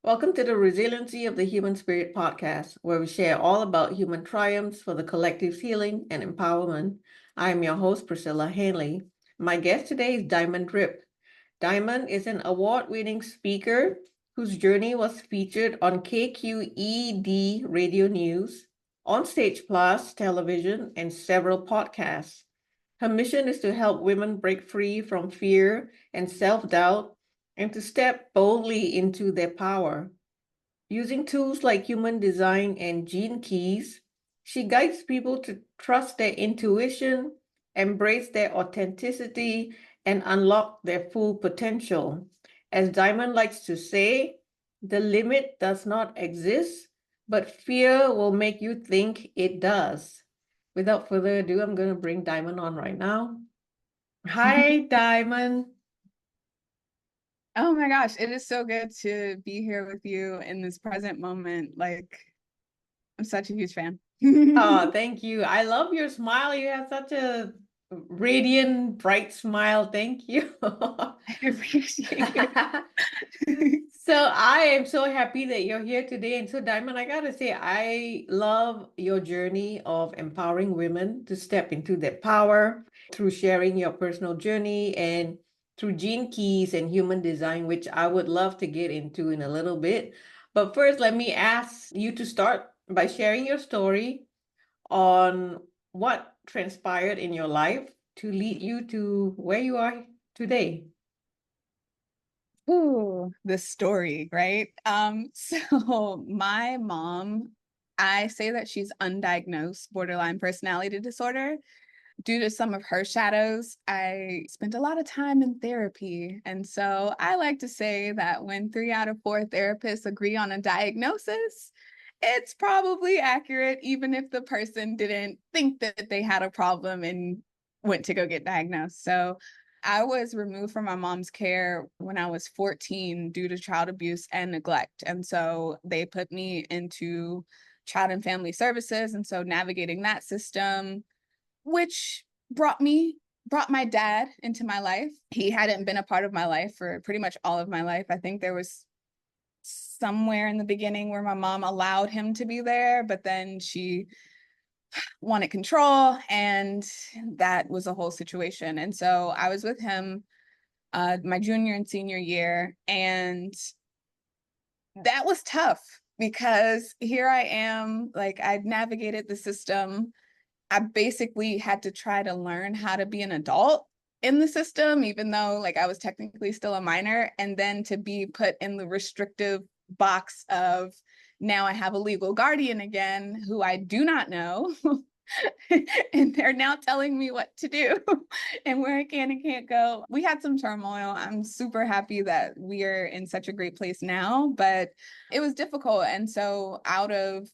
Welcome to the Resiliency of the Human Spirit podcast, where we share all about human triumphs for the collective's healing and empowerment. I am your host, Priscilla Hanley. My guest today is Diamond Drip. Diamond is an award-winning speaker whose journey was featured on KQED radio news, OnStage Plus Television, and several podcasts. Her mission is to help women break free from fear and self-doubt and to step boldly into their power. Using tools like human design and gene keys, she guides people to trust their intuition, embrace their authenticity, and unlock their full potential. As Diamond likes to say, the limit does not exist, but fear will make you think it does. Without further ado, I'm going to bring Diamond on right now. Hi, Diamond. Oh my gosh, it is so good to be here with you in this present moment. I'm such a huge fan. Oh, thank you. I love your smile. You have such a radiant, bright smile. Thank you. I appreciate it. So I am so happy that you're here today. And so, Diamond, I gotta say, I love your journey of empowering women to step into their power through sharing your personal journey and through gene keys and human design, which I would love to get into in a little bit. But first, let me ask you to start by sharing your story on what transpired in your life to lead you to where you are today. Ooh, the story, right? So my mom, I say that she's undiagnosed borderline personality disorder. Due to some of her shadows, I spent a lot of time in therapy. And so I like to say that when 3 out of 4 therapists agree on a diagnosis, it's probably accurate, even if the person didn't think that they had a problem and went to go get diagnosed. So I was removed from my mom's care when I was 14 due to child abuse and neglect. And so they put me into child and family services. And so navigating that system, which brought my dad into my life. He hadn't been a part of my life for pretty much all of my life. I think there was somewhere in the beginning where my mom allowed him to be there, but then she wanted control, and that was a whole situation. And so I was with him my junior and senior year, and that was tough because here I am, like I'd navigated the system. I basically had to try to learn how to be an adult in the system, even though like I was technically still a minor, and then to be put in the restrictive box of now I have a legal guardian again who I do not know. And they're now telling me what to do and where I can and can't go. We had some turmoil. I'm super happy that we are in such a great place now, but it was difficult. And so out of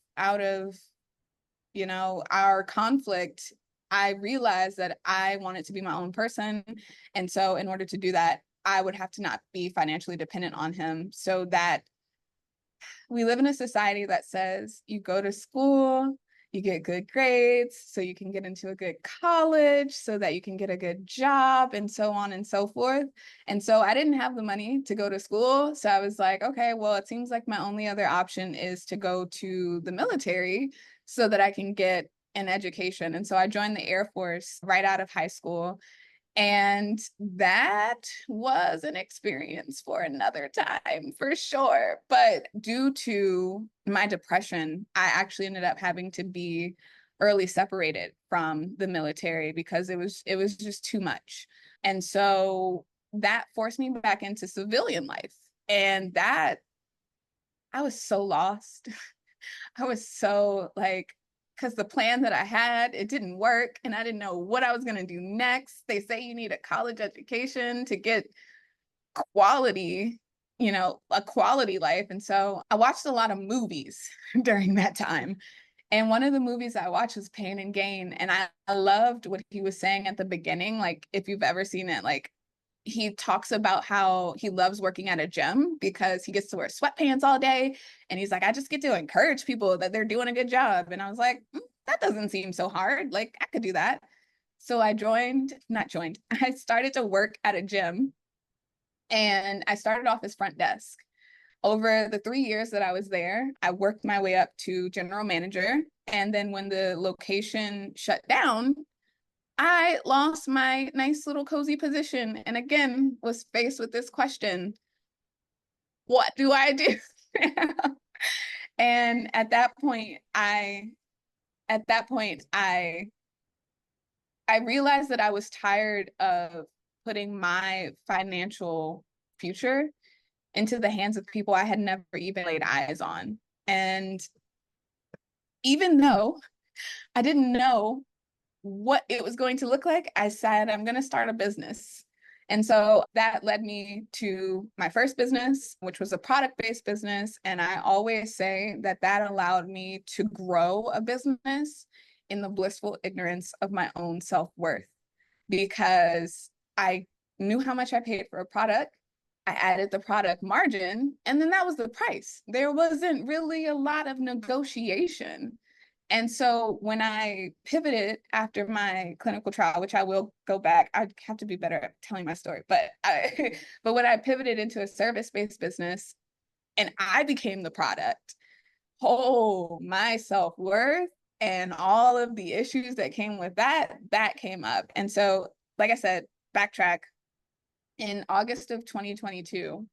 our conflict, I realized that I wanted to be my own person. And so in order to do that, I would have to not be financially dependent on him. So that we live in a society that says you go to school, you get good grades, so you can get into a good college, so that you can get a good job, and so on and so forth. And so I didn't have the money to go to school. So I was like, okay, well, it seems like my only other option is to go to the military so that I can get an education. And so I joined the Air Force right out of high school. And that was an experience for another time, for sure. But due to my depression, I actually ended up having to be early separated from the military because it was just too much. And so that forced me back into civilian life. And that I was so lost. I was so like, because the plan that I had, it didn't work and I didn't know what I was going to do next. They say you need a college education to get quality, a quality life. And so I watched a lot of movies during that time. And one of the movies I watched was Pain and Gain. And I loved what he was saying at the beginning. Like, if you've ever seen it, like, he talks about how he loves working at a gym because he gets to wear sweatpants all day. And he's like, I just get to encourage people that they're doing a good job. And I was like, that doesn't seem so hard. Like, I could do that. So I not joined, I started to work at a gym, and I started off as front desk. over the 3 years that I was there, I worked my way up to general manager. And then when the location shut down, I lost my nice little cozy position. And again, was faced with this question, what do I do? And at that point, I realized that I was tired of putting my financial future into the hands of people I had never even laid eyes on. And even though I didn't know what it was going to look like, I said, I'm going to start a business. And so that led me to my first business, which was a product-based business. And I always say that that allowed me to grow a business in the blissful ignorance of my own self-worth, because I knew how much I paid for a product. I added the product margin, and then that was the price. There wasn't really a lot of negotiation. And so when I pivoted after my clinical trial, which I will go back, I have to be better at telling my story, but but when I pivoted into a service-based business and I became the product, oh, my self-worth and all of the issues that came with that came up. And so, like I said, backtrack, in August of 2022,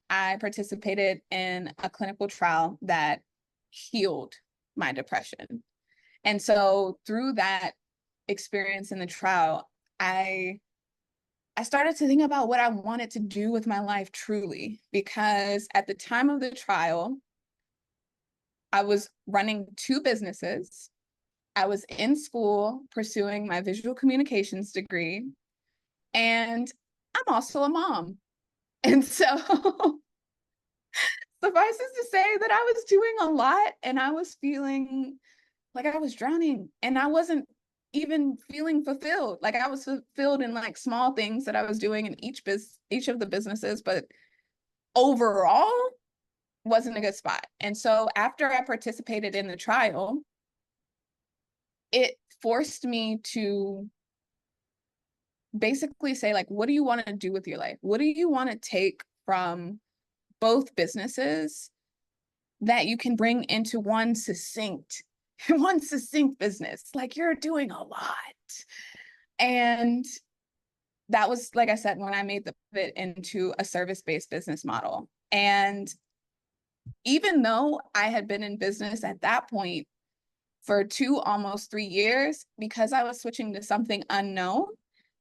I participated in a clinical trial that healed my depression. And so through that experience in the trial, I started to think about what I wanted to do with my life truly, because at the time of the trial, I was running 2 businesses. I was in school pursuing my visual communications degree, and I'm also a mom. And so suffices to say that I was doing a lot and I was feeling like I was drowning, and I wasn't even feeling fulfilled. Like I was fulfilled in like small things that I was doing in each of the businesses, but overall wasn't a good spot. And so after I participated in the trial, it forced me to basically say, like, what do you want to do with your life? What do you want to take from both businesses that you can bring into one succinct business? Like, you're doing a lot. And that was, like I said, when I made the pivot into a service-based business model. And even though I had been in business at that point for almost 3 years, because I was switching to something unknown,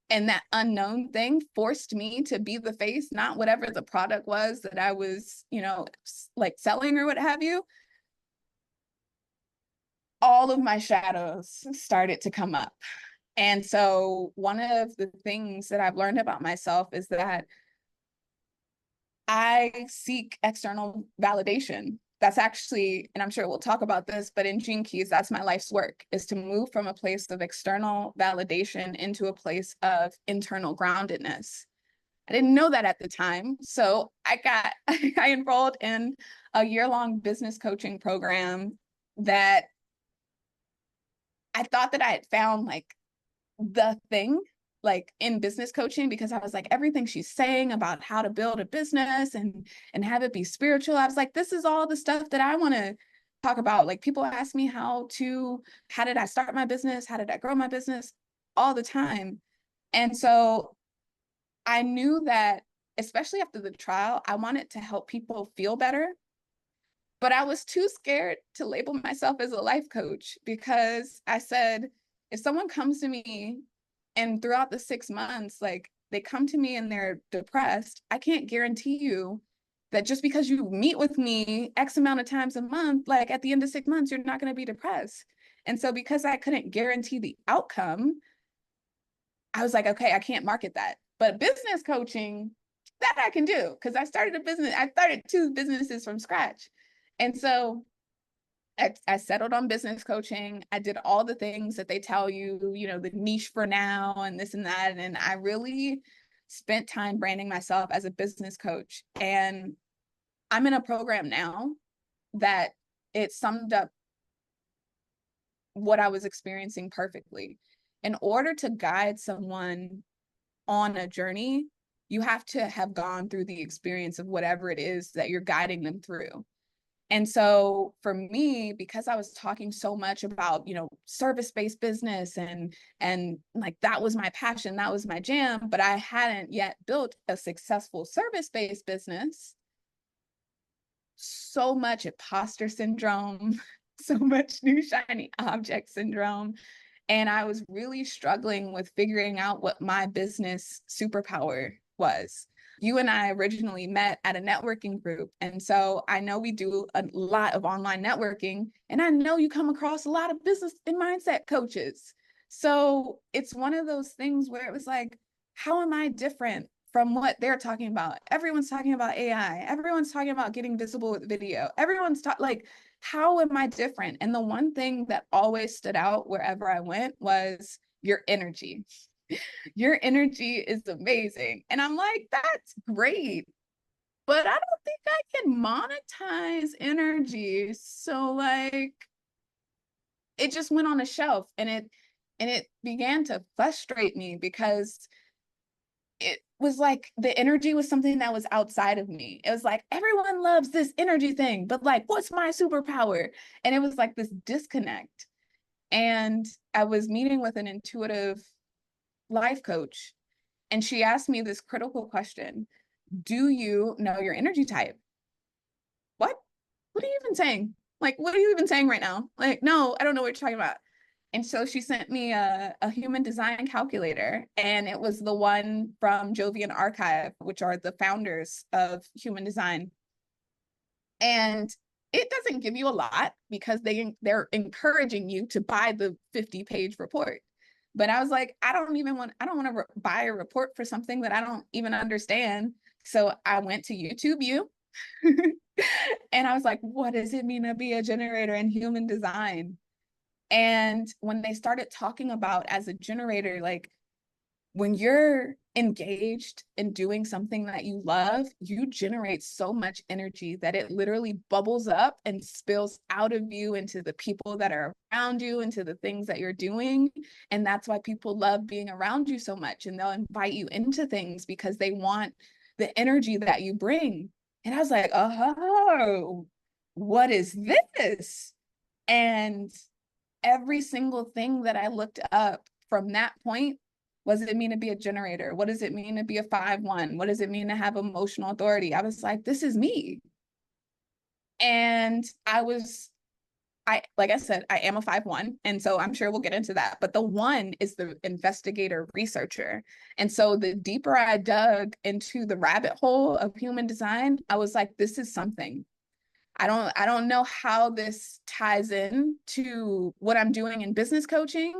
and that unknown thing forced me to be the face, not whatever the product was that I was, like selling or what have you. All of my shadows started to come up. And so one of the things that I've learned about myself is that I seek external validation. That's actually, and I'm sure we'll talk about this, but in Gene Keys, that's my life's work, is to move from a place of external validation into a place of internal groundedness. I didn't know that at the time. So I enrolled in a year-long business coaching program that I thought that I had found like the thing, like in business coaching, because I was like, everything she's saying about how to build a business and have it be spiritual, I was like, this is all the stuff that I want to talk about. Like, people ask me how did I start my business? How did I grow my business? All the time. And so I knew that, especially after the trial, I wanted to help people feel better. But I was too scared to label myself as a life coach, because I said, if someone comes to me and throughout the 6 months, like they come to me and they're depressed, I can't guarantee you that just because you meet with me X amount of times a month, like at the end of 6 months, you're not going to be depressed. And so because I couldn't guarantee the outcome, I was like, okay, I can't market that. But business coaching, that I can do, because I started 2 businesses from scratch. And so I settled on business coaching. I did all the things that they tell you, the niche for now and this and that. And I really spent time branding myself as a business coach. And I'm in a program now that it summed up what I was experiencing perfectly. In order to guide someone on a journey, You have to have gone through the experience of whatever it is that you're guiding them through. And so for me, because I was talking so much about, service-based business and like that was my passion, that was my jam, but I hadn't yet built a successful service-based business, so much imposter syndrome, so much new shiny object syndrome. And I was really struggling with figuring out what my business superpower was. You and I originally met at a networking group. And so I know we do a lot of online networking, and I know you come across a lot of business and mindset coaches. So it's one of those things where it was like, how am I different from what they're talking about? Everyone's talking about AI. Everyone's talking about getting visible with video. Everyone's like, how am I different? And the one thing that always stood out wherever I went was your energy. Your energy is amazing. And I'm like, that's great, but I don't think I can monetize energy. So like it just went on a shelf, and it began to frustrate me because it was like the energy was something that was outside of me. It was like, everyone loves this energy thing, but like, what's my superpower? And it was like this disconnect. And I was meeting with an intuitive life coach, and she asked me this critical question: do you know your energy type? What? What are you even saying? Like, what are you even saying right now? Like, no, I don't know what you're talking about. And so she sent me a human design calculator, and it was the one from Jovian Archive, which are the founders of human design. And it doesn't give you a lot because they're encouraging you to buy the 50-page report. But I was like, I don't want to buy a report for something that I don't even understand. So I went to YouTube U and I was like, what does it mean to be a generator in human design? And when they started talking about, as a generator, like when you're engaged in doing something that you love, you generate so much energy that it literally bubbles up and spills out of you into the people that are around you, into the things that you're doing. And that's why people love being around you so much. And they'll invite you into things because they want the energy that you bring. And I was like, oh, what is this? And every single thing that I looked up from that point: what does it mean to be a generator? What does it mean to be a 5/1? What does it mean to have emotional authority? I was like, this is me. And like I said, I am a 5/1. And so I'm sure we'll get into that. But the one is the investigator researcher. And so the deeper I dug into the rabbit hole of human design, I was like, this is something. I don't know how this ties in to what I'm doing in business coaching,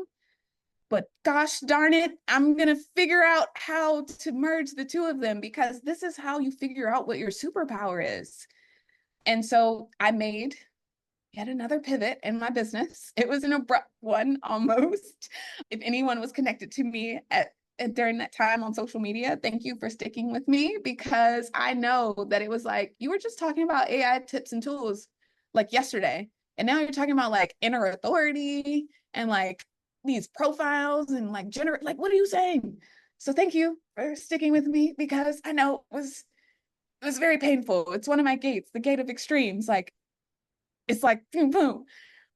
but gosh darn it, I'm going to figure out how to merge the two of them, because this is how you figure out what your superpower is. And so I made yet another pivot in my business. It was an abrupt one almost. If anyone was connected to me during that time on social media, thank you for sticking with me, because I know that it was like, you were just talking about AI tips and tools like yesterday. And now you're talking about like inner authority and like these profiles and like generate, like, what are you saying? So thank you for sticking with me, because I know it was very painful. It's one of my gates, the gate of extremes. Like, it's like boom, boom.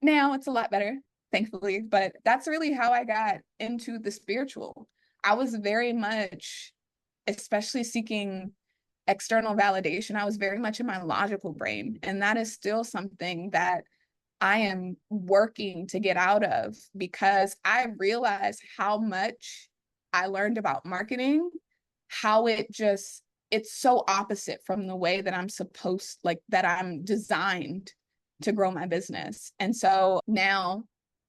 Now it's a lot better, thankfully. But that's really how I got into the spiritual. I was very much, especially seeking external validation, I was very much in my logical brain. And that is still something that I am working to get out of, because I realized how much I learned about marketing, how it's so opposite from the way that I'm supposed, like that I'm designed to grow my business. And so now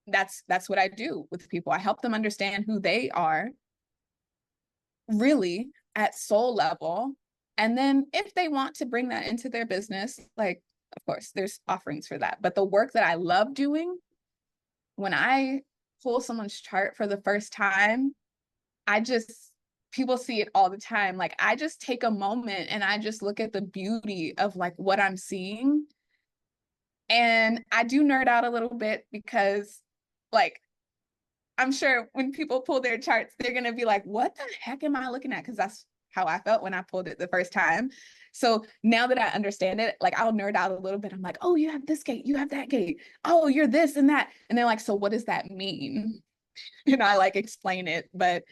that's what I do with people. I help them understand who they are really at soul level. And then if they want to bring that into their business, like, of course, there's offerings for that. But the work that I love doing, when I pull someone's chart for the first time, people see it all the time. Like, I just take a moment and I just look at the beauty of like what I'm seeing. And I do nerd out a little bit, because like, I'm sure when people pull their charts, they're going to be like, what the heck am I looking at? Because that's how I felt when I pulled it the first time. So now that I understand it, like I'll nerd out a little bit. I'm like, oh, you have this gate, you have that gate. Oh, you're this and that. And they're like, so what does that mean? And I like explain it. But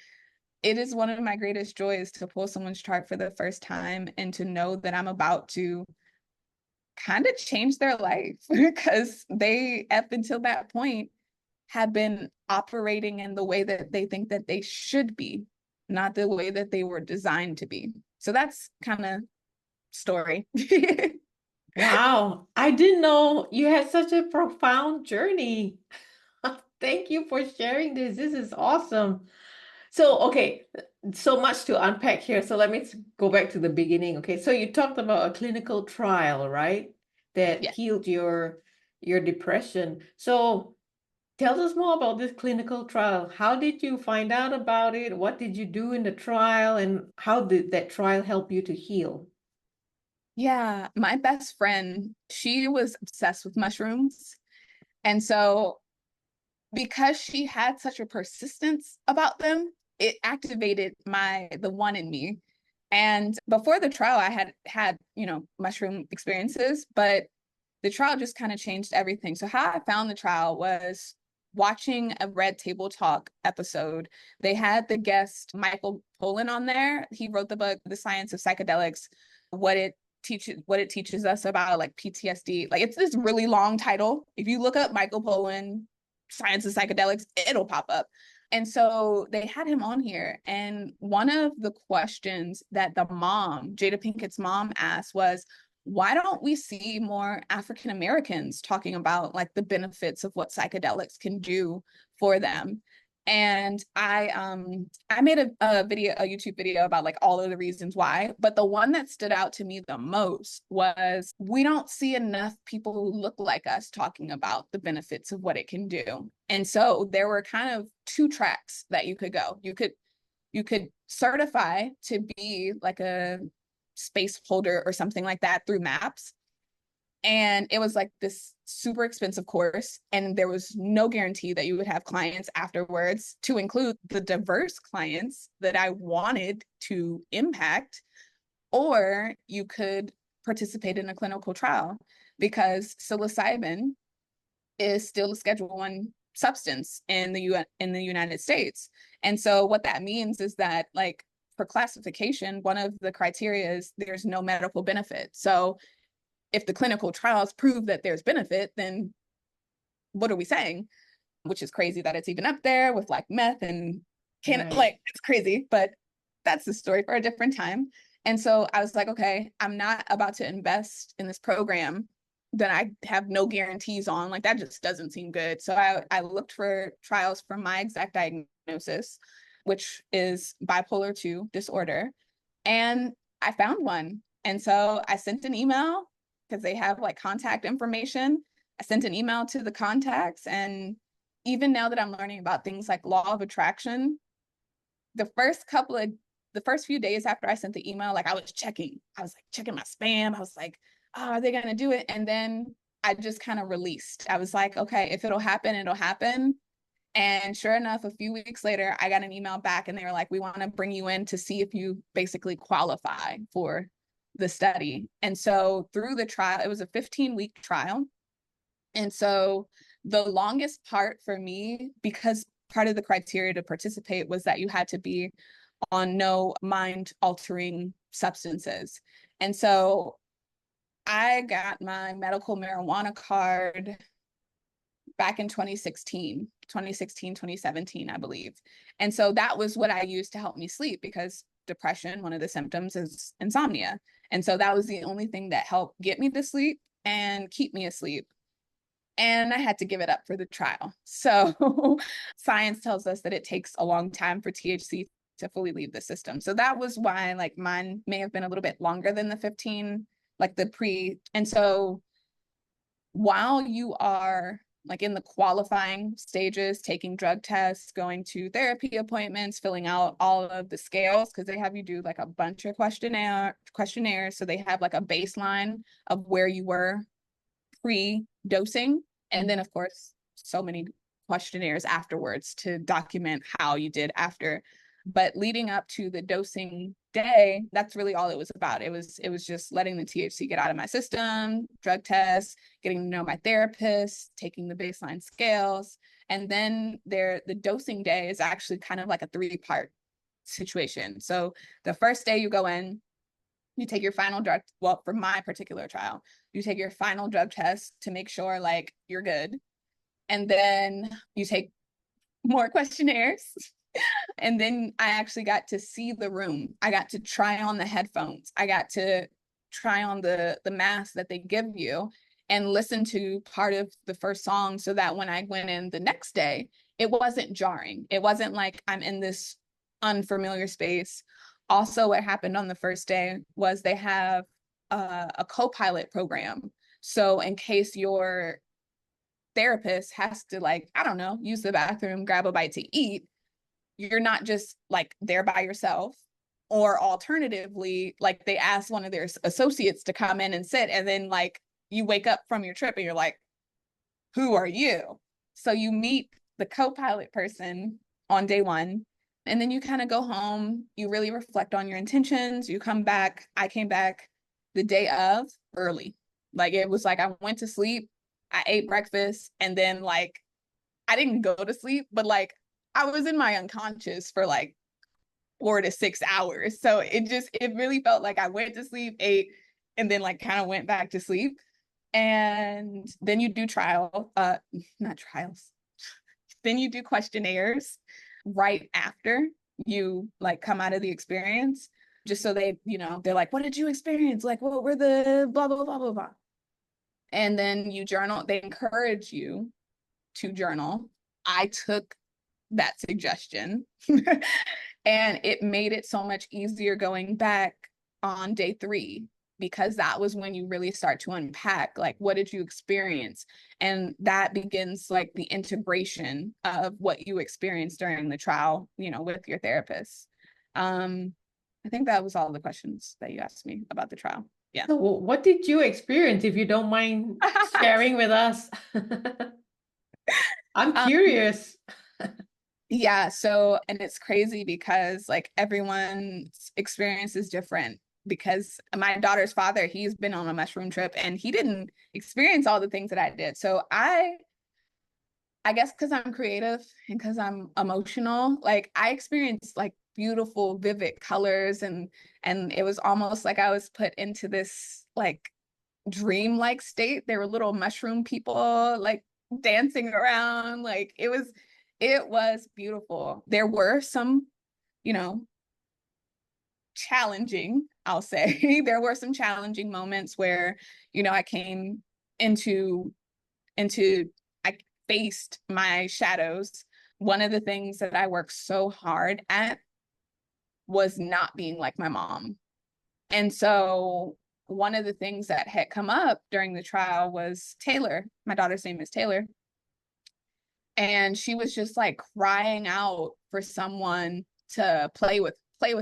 it is one of my greatest joys to pull someone's chart for the first time and to know that I'm about to kind of change their life because they, up until that point, have been operating in the way that they think that they should be, not the way that they were designed to be. So that's kind of story. Wow, I didn't know you had such a profound journey. Thank you for sharing this. This is awesome. So, okay, so much to unpack here. So let me go back to the beginning. Okay, so you talked about a clinical trial, right? That Yeah. healed your depression. So tell us more about this clinical trial. How did you find out about it? What did you do in the trial? And how did that trial help you to heal? Yeah. My best friend, she was obsessed with mushrooms. And so because she had such a persistence about them, it activated the one in me. And before the trial, I had, mushroom experiences, but the trial just kind of changed everything. So how I found the trial was watching a Red Table Talk episode. They had the guest Michael Pollan on there. He wrote the book, The Science of Psychedelics, what it teaches us about like PTSD. Like it's this really long title. If you look up Michael Pollan, Science of Psychedelics, it'll pop up. And so they had him on here. And one of the questions that the mom, Jada Pinkett's mom, asked was, why don't we see more African Americans talking about like the benefits of what psychedelics can do for them? And I made a YouTube video about like all of the reasons why, but the one that stood out to me the most was we don't see enough people who look like us talking about the benefits of what it can do. And so there were kind of two tracks that you could go. You could certify to be like a space holder or something like that through MAPS. And it was like this super expensive course. And there was no guarantee that you would have clients afterwards, to include the diverse clients that I wanted to impact, or you could participate in a clinical trial because psilocybin is still a Schedule One substance in the United States. And so what that means is that like for classification, one of the criteria is there's no medical benefit. So if the clinical trials prove that there's benefit, then what are we saying? Which is crazy that it's even up there with like meth and Right. like it's crazy, but that's the story for a different time. And so I was like, okay, I'm not about to invest in this program that I have no guarantees on. Like that just doesn't seem good. So I looked for trials for my exact diagnosis, which is bipolar 2 disorder. And I found one. And so I sent an email because they have like contact information. I sent an email to the contacts. And even now that I'm learning about things like law of attraction, the first few days after I sent the email, like I was like checking my spam. I was like, oh, are they going to do it? And then I just kind of released. I was like, okay, if it'll happen, it'll happen. And sure enough, a few weeks later, I got an email back and they were like, we want to bring you in to see if you basically qualify for the study. And so through the trial, it was a 15-week trial. And so the longest part for me, because part of the criteria to participate was that you had to be on no mind altering substances. And so I got my medical marijuana card back in 2017, I believe. And so that was what I used to help me sleep because depression, one of the symptoms is insomnia. And so that was the only thing that helped get me to sleep and keep me asleep. And I had to give it up for the trial. So science tells us that it takes a long time for THC to fully leave the system. So that was why like mine may have been a little bit longer than the 15, like the pre. And so while you are like in the qualifying stages, taking drug tests, going to therapy appointments, filling out all of the scales, because they have you do like a bunch of questionnaires. So they have like a baseline of where you were pre-dosing. And then of course, so many questionnaires afterwards to document how you did after. But leading up to the dosing day, that's really all it was about. It was just letting the THC get out of my system, drug tests, getting to know my therapist, taking the baseline scales. And then the dosing day is actually kind of like a 3-part situation. So the first day you go in, you take your final drug, well, for my particular trial, you take your final drug test to make sure like you're good. And then you take more questionnaires. And then I actually got to see the room. I got to try on the headphones. I got to try on the mask that they give you and listen to part of the first song so that when I went in the next day, it wasn't jarring. It wasn't like I'm in this unfamiliar space. Also, what happened on the first day was they have a co-pilot program. So in case your therapist has to, like, I don't know, use the bathroom, grab a bite to eat, you're not just like there by yourself. Or alternatively, like they ask one of their associates to come in and sit, and then like you wake up from your trip and you're like, who are you? So you meet the co-pilot person on day one, and then you kind of go home, you really reflect on your intentions, you come back. I came back the day of early. Like it was like I went to sleep, I ate breakfast, and then like I didn't go to sleep, but like I was in my unconscious for like 4 to 6 hours. So it really felt like I went to sleep, ate, and then like kind of went back to sleep. And then you do not trials. Then you do questionnaires right after you like come out of the experience, just so they're like, what did you experience? Like, what were the blah, blah, blah, blah, blah. And then you journal. They encourage you to journal. I took that suggestion and it made it so much easier going back on day 3, because that was when you really start to unpack, like, what did you experience? And that begins like the integration of what you experienced during the trial, with your therapist. I think that was all the questions that you asked me about the trial. Yeah. So what did you experience, if you don't mind sharing with us? I'm Um, curious. Yeah, so, and it's crazy because like everyone's experience is different, because my daughter's father, he's been on a mushroom trip and he didn't experience all the things that I did. So I guess because I'm creative and because I'm emotional, like I experienced like beautiful, vivid colors, and it was almost like I was put into this like dream-like state. There were little mushroom people like dancing around. Like it was beautiful. There were some, you know, challenging, I'll say. There were some challenging moments where, I came into I faced my shadows. One of the things that I worked so hard at was not being like my mom. And so one of the things that had come up during the trial was Taylor. My daughter's name is Taylor. And she was just like crying out for someone to play with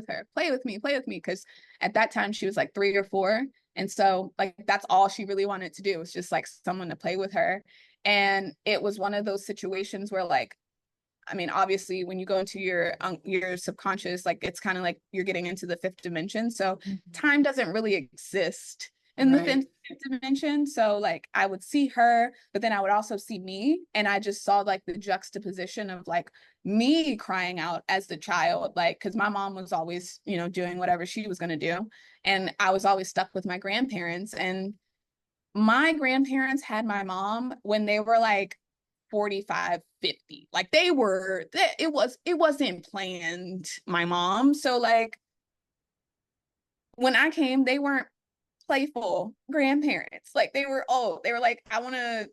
her, play with me. Cause at that time she was like 3 or 4. And so like, that's all she really wanted to do was just like someone to play with her. And it was one of those situations where like, I mean, obviously when you go into your subconscious, like it's kind of like you're getting into the 5th dimension. So time doesn't really exist in the Right. 5th dimension. So like I would see her, but then I would also see me. And I just saw like the juxtaposition of like me crying out as the child, like, cause my mom was always, doing whatever she was going to do. And I was always stuck with my grandparents, and my grandparents had my mom when they were like 45, 50. Like it wasn't planned, my mom. So like when I came, they weren't playful grandparents. Like they were old. They were like, I want to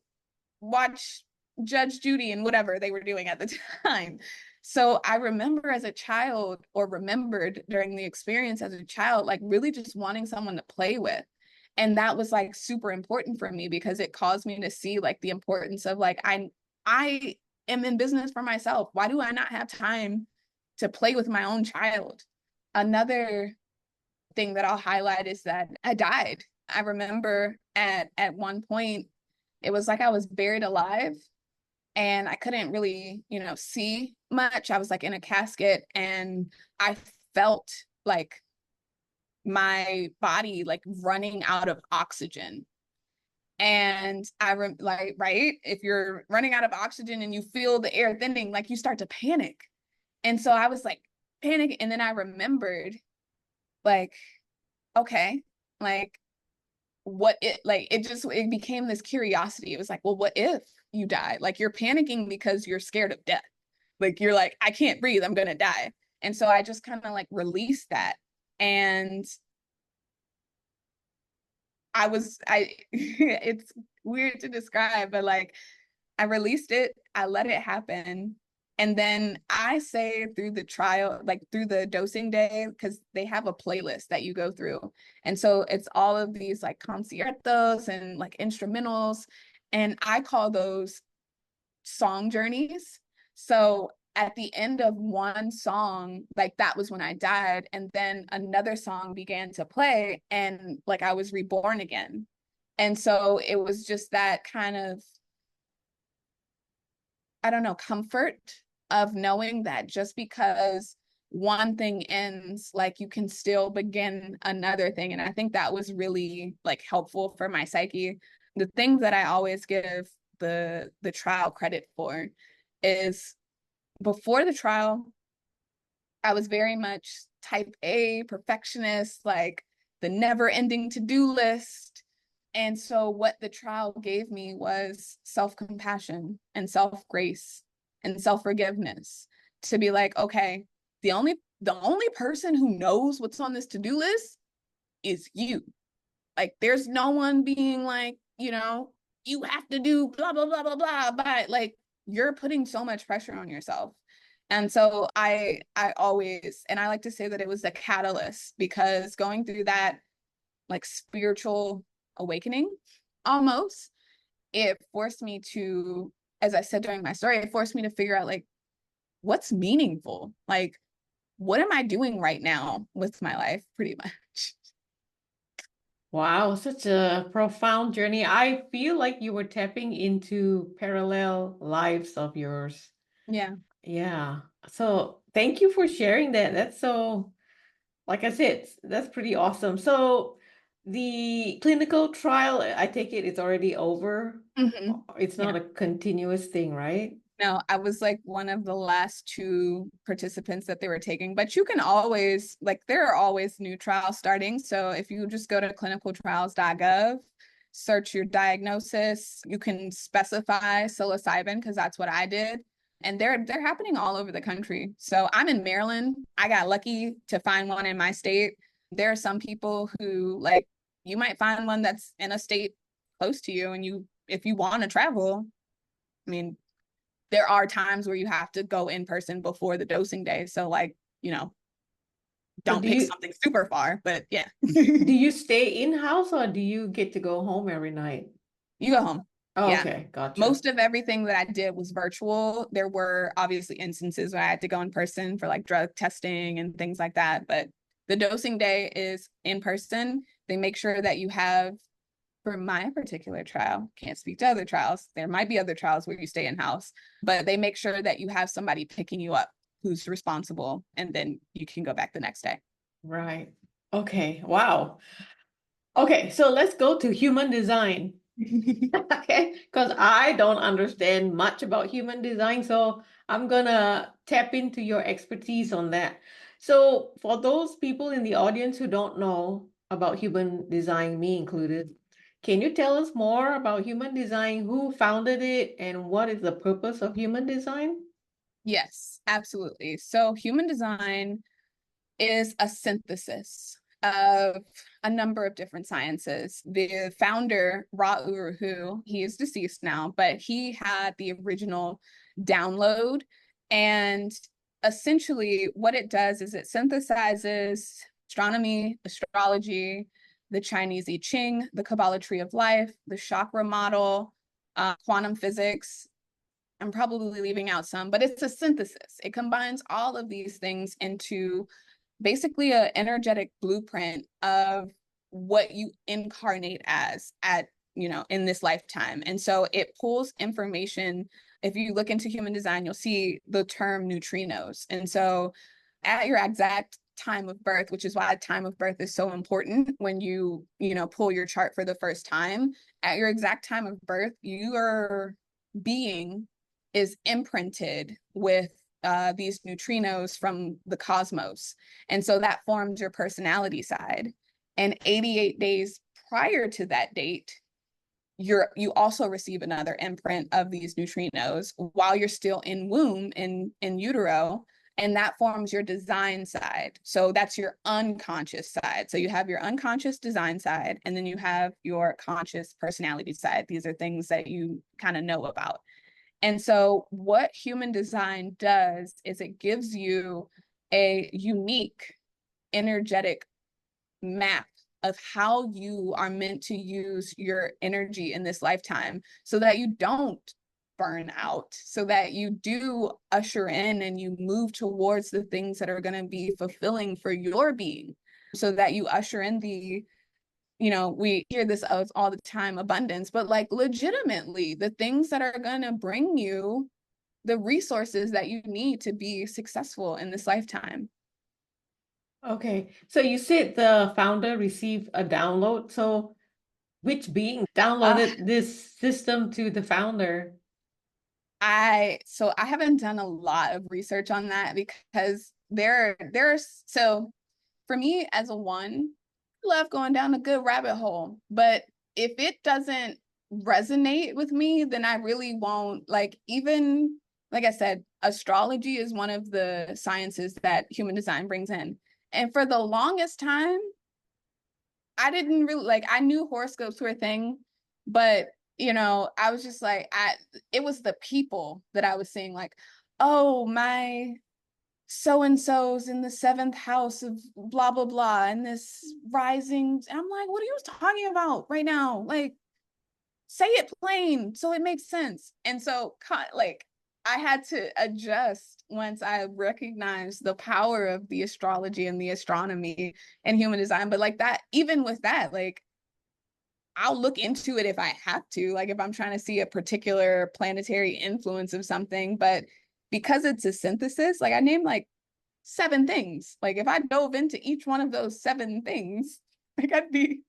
watch Judge Judy and whatever they were doing at the time. So I remember as a child, or remembered during the experience as a child, like really just wanting someone to play with. And that was like super important for me, because it caused me to see like the importance of like, I am in business for myself. Why do I not have time to play with my own child? Another thing that I'll highlight is that I died. I remember at one point, it was like I was buried alive, and I couldn't really, see much. I was like in a casket, and I felt like my body like running out of oxygen. And like, right, if you're running out of oxygen and you feel the air thinning, like you start to panic. And so I was like panicking, and then I remembered, like, okay, like it became this curiosity. It was like, well, what if you die? Like, you're panicking because you're scared of death. Like, you're like, I can't breathe, I'm gonna die. And so I just kind of like released that. And it's weird to describe, but like I released it, I let it happen. And then I say through the trial, like through the dosing day, because they have a playlist that you go through. And so it's all of these like conciertos and like instrumentals. And I call those song journeys. So at the end of one song, like that was when I died. And then another song began to play, and like I was reborn again. And so it was just that kind of, I don't know, comfort of knowing that just because one thing ends, like you can still begin another thing. And I think that was really like helpful for my psyche. The thing that I always give the trial credit for is, before the trial, I was very much type A perfectionist, like the never ending to-do list. And so what the trial gave me was self-compassion and self-grace and self-forgiveness, to be like, okay, the only person who knows what's on this to-do list is you. Like, there's no one being like, you have to do blah, blah, blah, blah, blah, but like, you're putting so much pressure on yourself. And so I always, and I like to say that it was the catalyst, because going through that like spiritual awakening almost, it forced me to, as I said during my story, it forced me to figure out like what's meaningful. Like, what am I doing right now with my life, pretty much. Wow, such a profound journey. I feel like you were tapping into parallel lives of yours. Yeah. Yeah. So thank you for sharing that. That's so, like I said, that's pretty awesome. So the clinical trial, I take it it's already over. It's Yeah. not a continuous thing, right? No, I was like one of the last two participants that they were taking, but you can always, like, there are always new trials starting. So if you just go to clinicaltrials.gov, search your diagnosis, you can specify psilocybin, because that's what I did. And they're happening all over the country. So I'm in Maryland. I got lucky to find one in my state. There are some people who, like, you might find one that's in a state close to you, and if you want to travel, I mean, there are times where you have to go in person before the dosing day. So like, So don't pick something super far, but yeah. do you stay in-house or do you get to go home every night? You go home. Oh, Yeah. okay, gotcha. Most of everything that I did was virtual. There were obviously instances where I had to go in person for like drug testing and things like that, but the dosing day is in person. They make sure that you have, for my particular trial, can't speak to other trials. There might be other trials where you stay in house, but they make sure that you have somebody picking you up who's responsible, and then you can go back the next day. Right. Okay. Wow. Okay, so let's go to human design. Okay, because I don't understand much about human design, so I'm gonna tap into your expertise on that. So, for those people in the audience who don't know about human design, me included, can you tell us more about human design, who founded it, and what is the purpose of human design? Yes, absolutely. So human design is a synthesis of a number of different sciences. The founder, Ra Uru, he is deceased now, but he had the original download. And essentially, what it does is it synthesizes astronomy, astrology, the Chinese I Ching, the Kabbalah tree of life, the chakra model, quantum physics. I'm probably leaving out some, but it's a synthesis. It combines all of these things into basically an energetic blueprint of what you incarnate as at in this lifetime. And so it pulls information. If you look into human design, you'll see the term neutrinos. And so at your exact time of birth, which is why time of birth is so important when pull your chart for the first time, at your exact time of birth, your being is imprinted with these neutrinos from the cosmos. And so that forms your personality side. And 88 days prior to that date, you also receive another imprint of these neutrinos while you're still in womb, in utero, and that forms your design side. So that's your unconscious side. So you have your unconscious design side, and then you have your conscious personality side. These are things that you kind of know about. And so what human design does is it gives you a unique energetic map of how you are meant to use your energy in this lifetime so that you don't burn out, so that you do usher in and you move towards the things that are going to be fulfilling for your being, so that you usher in the we hear this all the time, abundance, but like legitimately the things that are going to bring you the resources that you need to be successful in this lifetime. Okay, so you said the founder received a download. So which being Uh, downloaded this system to the founder? so I haven't done a lot of research on that because there's so for me as a one, I love going down a good rabbit hole. But if it doesn't resonate with me, then I really won't even like I said, astrology is one of the sciences that human design brings in. And for the longest time, I didn't really I knew horoscopes were a thing, but I was just it was the people that I was seeing oh, my so and so's in the seventh house of blah blah blah and this rising. And I'm like, what are you talking about right now? Like, say it plain so it makes sense. And so I had to adjust once I recognized the power of the astrology and the astronomy and human design. But that, even with that, I'll look into it if I have to, if I'm trying to see a particular planetary influence of something. But because it's a synthesis, I named 7 things. If I dove into each one of those 7 things, I'd be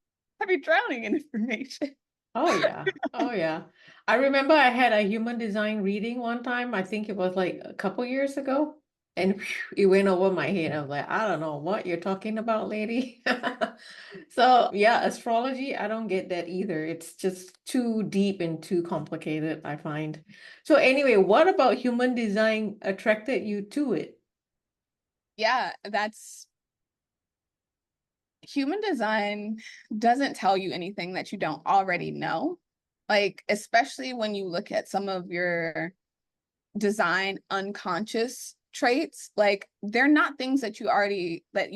drowning in information. Oh yeah. Oh yeah. I remember I had a human design reading one time. I think it was like a couple years ago. And phew, it went over my head. I was like, I don't know what you're talking about, lady. So yeah, astrology, I don't get that either. It's just too deep and too complicated, I find. So anyway, what about human design attracted you to it? Yeah, that's human design doesn't tell you anything that you don't already know. Especially when you look at some of your design unconscious traits, they're not things that you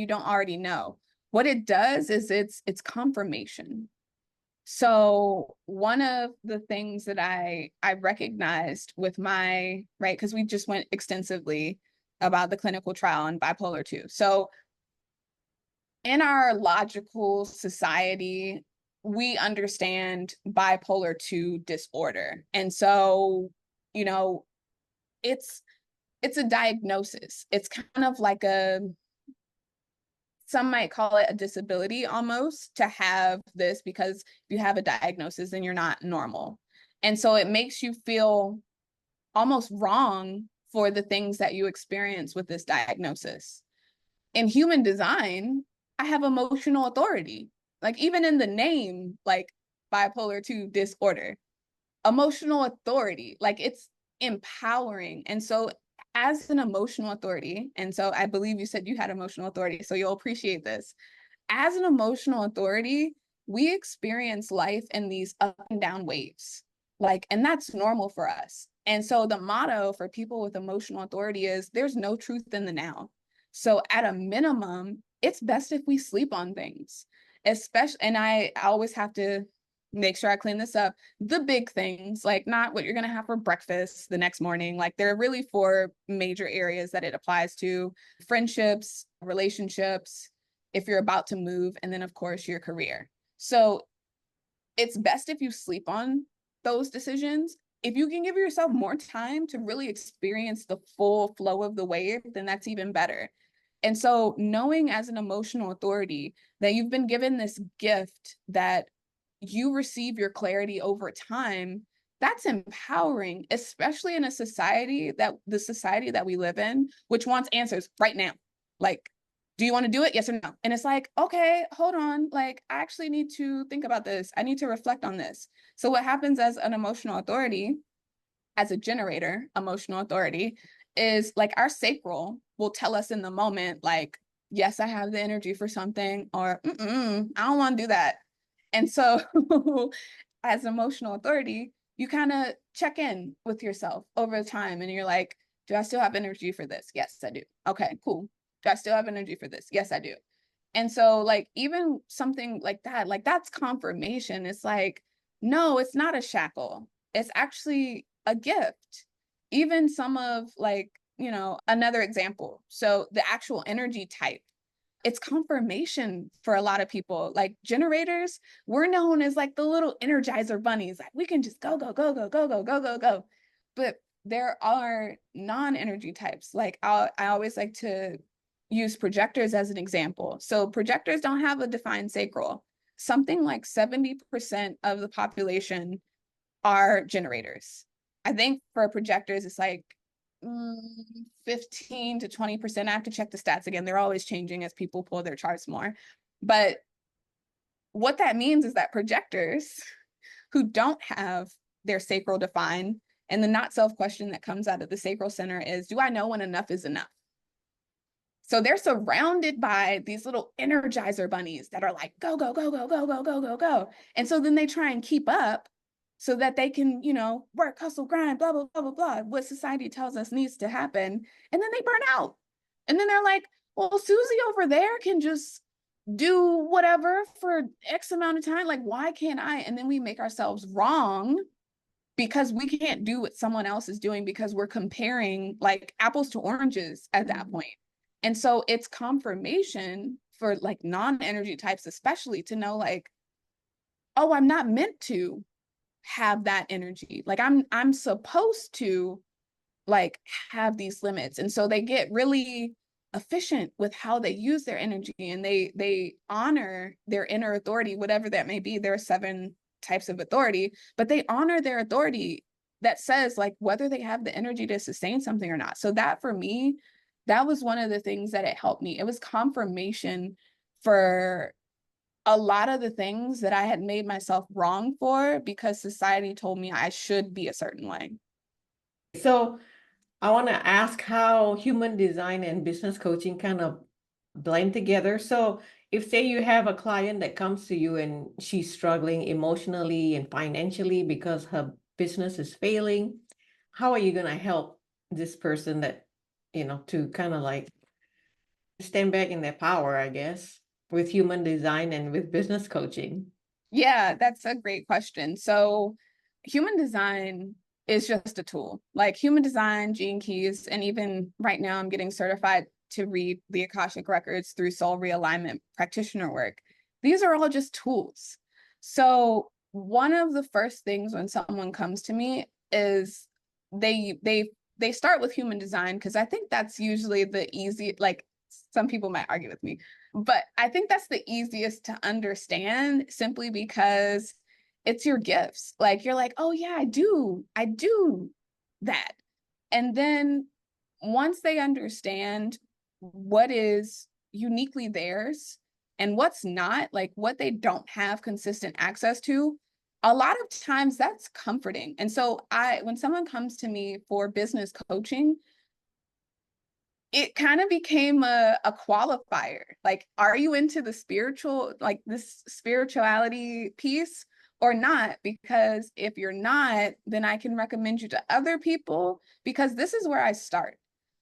don't already know. What it does is it's confirmation. So one of the things that I recognized with my right, because we just went extensively about the clinical trial on bipolar 2. So in our logical society, we understand bipolar 2 disorder. And so, you know, it's it's a diagnosis. It's kind of like some might call it a disability almost to have this, because if you have a diagnosis, then you're not normal. And so it makes you feel almost wrong for the things that you experience with this diagnosis. In human design, I have emotional authority. Even in the name, bipolar 2 disorder, emotional authority, it's empowering. And so as an emotional authority, and so I believe you said you had emotional authority, so you'll appreciate this. As an emotional authority, we experience life in these up and down waves. And that's normal for us. And so the motto for people with emotional authority is there's no truth in the now. So at a minimum, it's best if we sleep on things, especially, and I always have to make sure I clean this up. The big things, not what you're going to have for breakfast the next morning, they're really 4 major areas that it applies to: friendships, relationships, if you're about to move, and then of course your career. So it's best if you sleep on those decisions. If you can give yourself more time to really experience the full flow of the wave, then that's even better. And so knowing as an emotional authority that you've been given this gift that you receive your clarity over time, that's empowering, especially in a society that the society that we live in, which wants answers right now. Like, do you want to do it? Yes or no? And it's like, okay, hold on. Like, I actually need to think about this. I need to reflect on this. So what happens as an emotional authority, as a generator, emotional authority, is like our sacral will tell us in the moment, like, yes, I have the energy for something, or I don't want to do that. And so as emotional authority, you kind of check in with yourself over time and you're like, do I still have energy for this? Yes, I do. Okay, cool. Do I still have energy for this? Yes, I do. And so like even something like that, like that's confirmation. It's like, no, it's not a shackle. It's actually a gift. Even some of like, another example. So the actual energy type, it's confirmation for a lot of people. Like generators, we're known as like the little energizer bunnies. Like we can just go, go, go, go, go, go, go, go, go. But there are non-energy types. Like I always like to use projectors as an example. So projectors don't have a defined sacral. Something like 70% of the population are generators. I think for projectors, it's like 15 to 20%. I have to check the stats again. They're always changing as people pull their charts more. But what that means is that projectors who don't have their sacral defined, and the not self question that comes out of the sacral center is, do I know when enough is enough? So they're surrounded by these little energizer bunnies that are like, go, go, go, go, go, go, go, go, go. And so then they try and keep up so that they can, work, hustle, grind, blah, blah, blah, blah, blah, what society tells us needs to happen. And then they burn out. And then they're like, well, Susie over there can just do whatever for X amount of time. Like, why can't I? And then we make ourselves wrong because we can't do what someone else is doing because we're comparing like apples to oranges at that point. And so it's confirmation for like non-energy types, especially to know like, oh, I'm not meant to have that energy. Like I'm supposed to like have these limits. And so they get really efficient with how they use their energy and they honor their inner authority, whatever that may be. There are 7 types of authority, but they honor their authority that says like whether they have the energy to sustain something or not. So that for me, that was one of the things that it helped me. It was confirmation for a lot of the things that I had made myself wrong for because society told me I should be a certain way. So I want to ask how human design and business coaching kind of blend together. So if say you have a client that comes to you and she's struggling emotionally and financially because her business is failing, how are you going to help this person that, to kind of like stand back in their power, I guess, with human design and with business coaching? Yeah, that's a great question. So human design is just a tool. Like human design, gene keys, and even right now I'm getting certified to read the Akashic records through soul realignment practitioner work. These are all just tools. So one of the first things when someone comes to me is they start with human design because I think that's usually the easy, like some people might argue with me, but I think that's the easiest to understand simply because it's your gifts. Like you're like, oh yeah, I do that. And then once they understand what is uniquely theirs and what's not, like what they don't have consistent access to, a lot of times that's comforting. And so when someone comes to me for business coaching, it kind of became a qualifier. Like, are you into the spiritual, like this spirituality piece or not? Because if you're not, then I can recommend you to other people because this is where I start.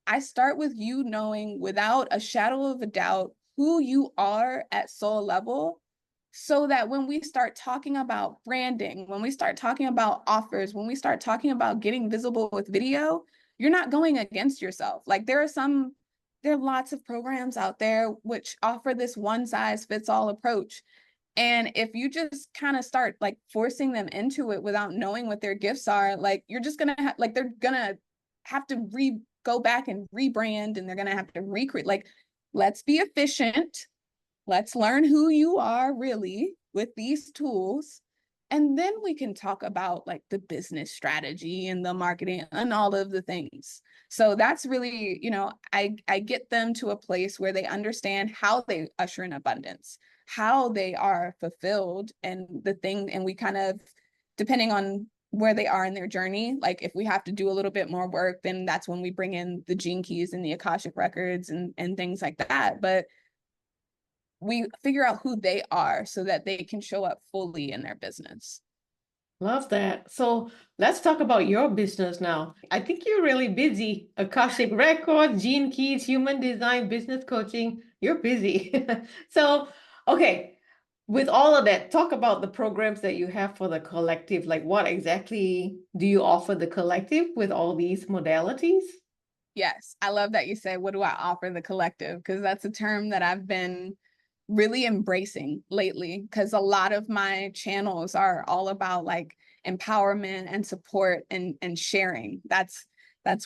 I start with you knowing without a shadow of a doubt who you are at soul level so that when we start talking about branding, when we start talking about offers, when we start talking about getting visible with video, you're not going against yourself. Like there are lots of programs out there which offer this one size fits all approach. And if you just kind of start like forcing them into it without knowing what their gifts are, like you're just gonna have like they're gonna have to go back and rebrand, and they're gonna have to recreate. Like, let's be efficient. Let's learn who you are really with these tools. And then we can talk about like the business strategy and the marketing and all of the things. So that's really, I get them to a place where they understand how they usher in abundance, how they are fulfilled, and and we kind of, depending on where they are in their journey, like if we have to do a little bit more work, then that's when we bring in the gene keys and the Akashic records and things like that. But we figure out who they are so that they can show up fully in their business. Love that. So let's talk about your business now. I think you're really busy. Akashic Records, Gene Keys, Human Design, Business Coaching. You're busy. So, okay, with all of that, talk about the programs that you have for the collective. Like, what exactly do you offer the collective with all these modalities? Yes, I love that you said, what do I offer the collective? Because that's a term that I've been really embracing lately, because a lot of my channels are all about like empowerment and support and sharing. That's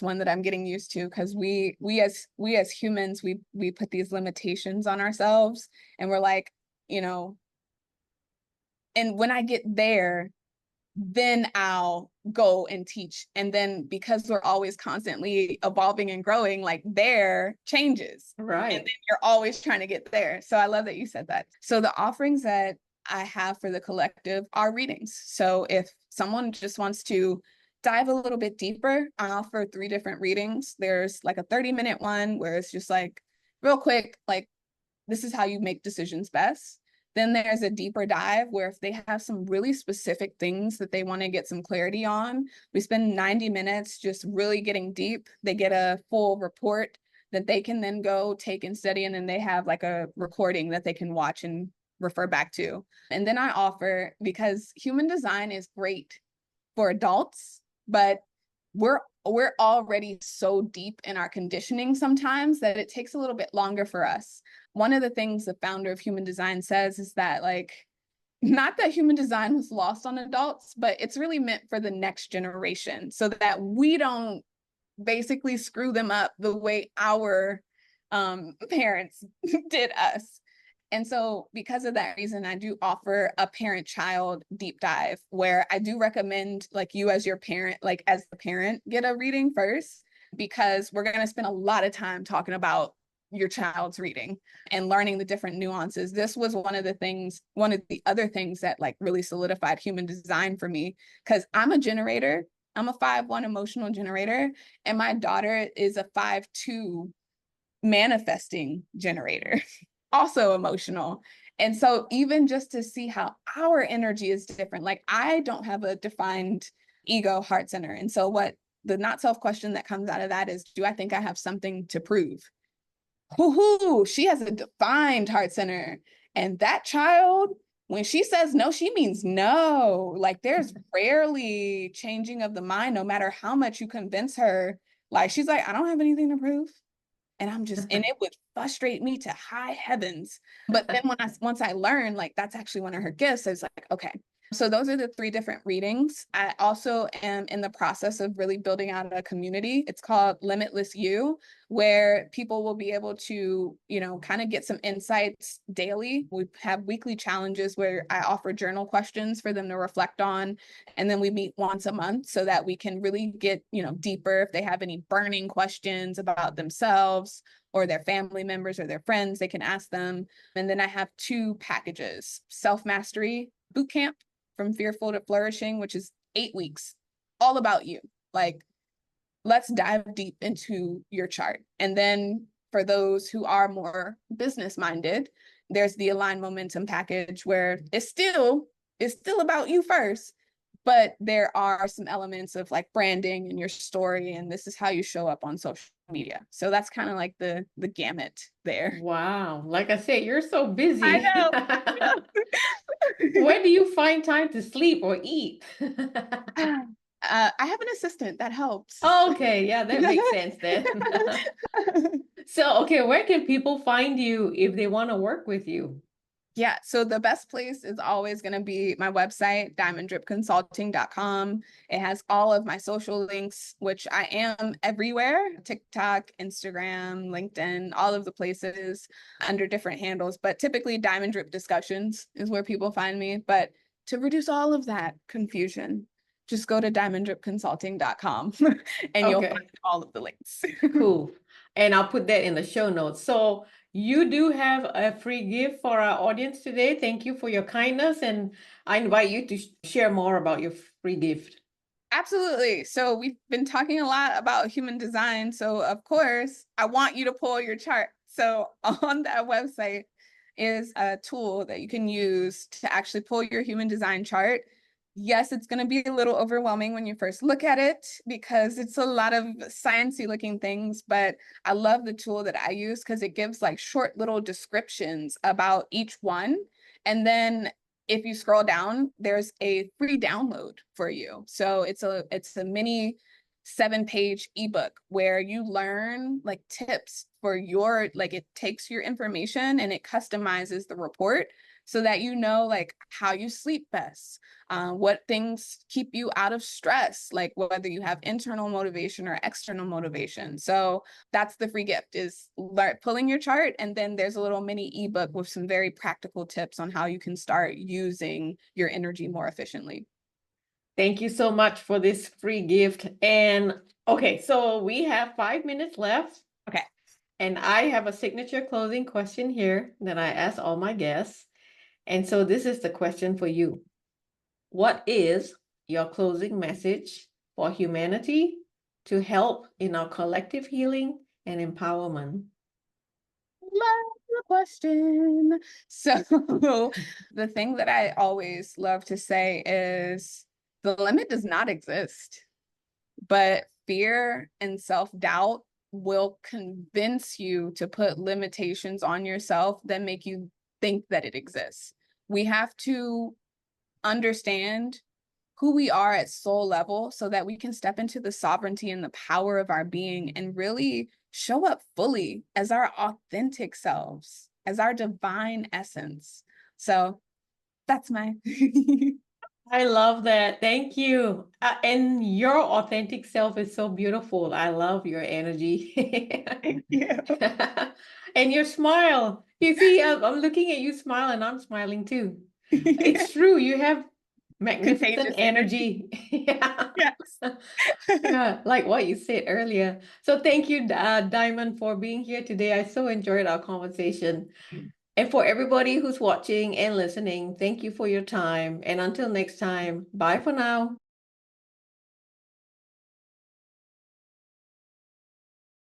one that I'm getting used to, because we as humans, we put these limitations on ourselves, and we're like, you know, and when I get there, then I'll go and teach. And then because we're always constantly evolving and growing, like there changes. And Right. then you're always trying to get there. So I love that you said that. So the offerings that I have for the collective are readings. So if someone just wants to dive a little bit deeper, I offer 3 different readings. There's like a 30-minute one where it's just like real quick, like this is how you make decisions best. Then there's a deeper dive where if they have some really specific things that they want to get some clarity on, we spend 90 minutes just really getting deep. They get a full report that they can then go take and study, and then they have like a recording that they can watch and refer back to. And then I offer, because human design is great for adults, but we're already so deep in our conditioning sometimes that it takes a little bit longer for us. One of the things the founder of human design says is that, like, not that human design was lost on adults, but it's really meant for the next generation so that we don't basically screw them up the way our parents did us. And so because of that reason, I do offer a parent-child deep dive where I do recommend, like, you as your parent, like as the parent, get a reading first, because we're going to spend a lot of time talking about your child's reading and learning the different nuances. This was one of the other things that like really solidified human design for me, because I'm a generator. I'm a 5/1 emotional generator, and my daughter is a 5/2 manifesting generator, also emotional. And so even just to see how our energy is different, like I don't have a defined ego heart center. And so what the not self question that comes out of that is, do I think I have something to prove? Hoo-hoo, she has a defined heart center. And that child, when she says no, she means no. Like there's rarely changing of the mind, no matter how much you convince her. Like she's like, I don't have anything to prove. And it would frustrate me to high heavens. But then once I learned, like, that's actually one of her gifts, I was like, okay. So those are the 3 different readings. I also am in the process of really building out a community. It's called Limitless You, where people will be able to, kind of get some insights daily. We have weekly challenges where I offer journal questions for them to reflect on. And then we meet once a month so that we can really get, deeper if they have any burning questions about themselves or their family members or their friends, they can ask them. And then I have 2 packages: self-mastery boot camp, from fearful to flourishing, which is 8 weeks, all about you. Like, let's dive deep into your chart. And then for those who are more business minded, there's the Align Momentum package, where it's still about you first, but there are some elements of like branding and your story, and this is how you show up on social media. So that's kind of like the gamut there. Wow. Like I said, you're so I busy. know. When do you find time to sleep or eat? I have an assistant that helps. Okay, yeah, that makes sense then. So, okay, where can people find you if they want to work with you? Yeah, so the best place is always going to be my website, diamonddripconsulting.com. It has all of my social links, which I am everywhere, TikTok, Instagram, LinkedIn, all of the places under different handles. But typically, Diamond Drip Discussions is where people find me. But to reduce all of that confusion, just go to diamonddripconsulting.com and you'll find Okay, all of the links. cool. And I'll put that in the show notes. So you do have a free gift for our audience today. Thank you for your kindness, and I invite you to share more about your free gift. Absolutely. So we've been talking a lot about human design. So of course, I want you to pull your chart. So on that website is a tool that you can use to actually pull your human design chart. Yes, it's going to be a little overwhelming when you first look at it because it's a lot of sciencey looking things, but I love the tool that I use because it gives like short little descriptions about each one. And then if you scroll down, there's a free download for you. So it's a mini 7-page ebook where you learn like tips for your, like it takes your information and it customizes the report so that you know like how you sleep best, what things keep you out of stress, like whether you have internal motivation or external motivation. So that's the free gift is pulling your chart. And then there's a little mini ebook with some very practical tips on how you can start using your energy more efficiently. Thank you so much for this free gift. And okay, so we have 5 minutes left, Okay. and I have a signature closing question here that I ask all my guests. And so this is the question for you. What is your closing message for humanity to help in our collective healing and empowerment? Love the question. So the thing that I always love to say is the limit does not exist, but fear and self-doubt will convince you to put limitations on yourself that make you think that it exists. We have to understand who we are at soul level so that we can step into the sovereignty and the power of our being and really show up fully as our authentic selves, as our divine essence. So that's my I love that. Thank you. And your authentic self is so beautiful. I love your energy. thank you. And your smile. You see, I'm looking at you smile and I'm smiling too. Yeah. It's true. You have magnificent Contagious energy. energy. Yeah. Yes. Yeah, like what you said earlier. So thank you, Diamond, for being here today. I so enjoyed our conversation. And for everybody who's watching and listening, thank you for your time. And until next time, bye for now.